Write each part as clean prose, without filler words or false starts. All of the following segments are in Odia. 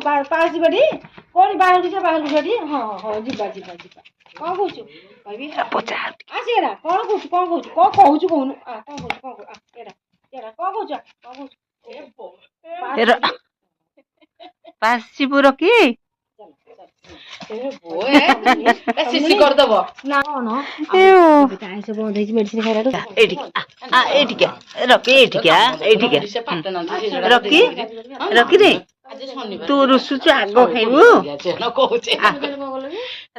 ପାସ୍ ଯିବାଟି କୋଉଠି ବାହାରକୁ ଯିବାଟି ହଁ ହଁ ଯିବା ଯିବା ଯିବା କଣ କହୁଛୁ କହିବି ଆସିଏରା କଣ କହୁଛୁ କହୁନୁ କଣ କହୁଛୁ ଏଇଟା କଣ କହୁଛୁ ପାସ୍ ଯିବୁ ରକି ଶିଶି କରିଦବ ନା କଣ ଆଇଁଷ ବନ୍ଦ ହେଇଛି ମେଡିସିନ ଖାଇଲାଠୁ ଏଇଠିକା ରକି ଏଇଠିକା ରକି ରକିରେ ତୁ ରୁଷୁଛୁ ଆଗ ଖାଇବୁ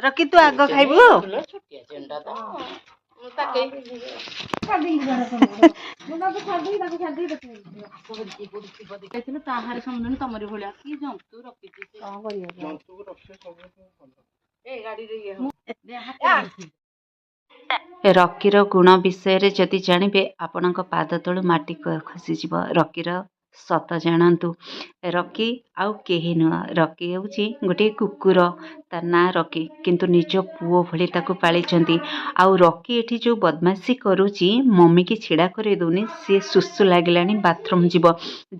ରକି ତୁ ଆଗ ଖାଇବୁ ତାହାର ସମୁଦ୍ର ତମରି ଭଳିଆ କି ଜନ୍ତୁ ରଖିଛି କଣ କରିବା ରକିର ଗୁଣ ବିଷୟରେ ଯଦି ଜାଣିବେ ଆପଣଙ୍କ ପାଦ ତଳୁ ମାଟି ଖସିଯିବ। ରକିର ସତ ଜାଣନ୍ତୁ ରକି ଆଉ କେହି ନୁହଁ। ରକି ହେଉଛି ଗୋଟିଏ କୁକୁର ତା ନାଁ ରକି କିନ୍ତୁ ନିଜ ପୁଅ ଭଳି ତାକୁ ପାଳିଛନ୍ତି। ଆଉ ରକି ଏଠି ଯେଉଁ ବଦମାସି କରୁଛି ମମିକି ଛିଡ଼ା କରେଇ ଦେଉନି। ସିଏ ସୁସୁ ଲାଗିଲାଣି ବାଥରୁମ୍ ଯିବ।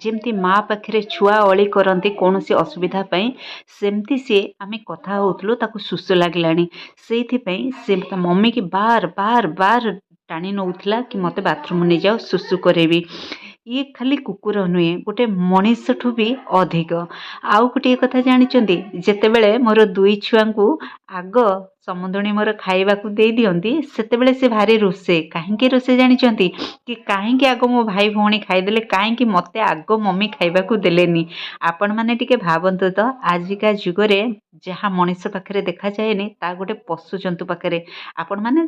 ଯେମିତି ମା ପାଖରେ ଛୁଆ ଅଳି କରନ୍ତି କୌଣସି ଅସୁବିଧା ପାଇଁ ସେମିତି ସିଏ ଆମେ କଥା ହେଉଥିଲୁ ତାକୁ ସୁସୁ ଲାଗିଲାଣି ସେଇଥିପାଇଁ ସେ ତା ମମିକି ବାର ଟାଣି ନେଉଥିଲା କି ମୋତେ ବାଥରୁମ୍ ନେଇଯାଅ ସୁସୁ କରେଇବି। ଇଏ ଖାଲି କୁକୁର ନୁହେଁ ଗୋଟେ ମଣିଷଠୁ ବି ଅଧିକ। ଆଉ ଗୋଟିଏ କଥା ଜାଣିଛନ୍ତି ଯେତେବେଳେ ମୋର ଦୁଇ ଛୁଆଙ୍କୁ ଆଗ ସମୁଦୁଣୀ ମୋର ଖାଇବାକୁ ଦେଇ ଦିଅନ୍ତି ସେତେବେଳେ ସେ ଭାରି ରୋଷେ କାହିଁକି ରୋଷେ ଜାଣିଛନ୍ତି କି କାହିଁକି ଆଗ ମୋ ଭାଇ ଭଉଣୀ ଖାଇଦେଲେ କାହିଁକି ମୋତେ ଆଗ ମମି ଖାଇବାକୁ ଦେଲେନି। ଆପଣମାନେ ଟିକେ ଭାବନ୍ତୁ ତ ଆଜିକା ଯୁଗରେ ଯାହା ମଣିଷ ପାଖରେ ଦେଖାଯାଏନି ତା ଗୋଟେ ପଶୁ ଜନ୍ତୁ ପାଖରେ ଆପଣମାନେ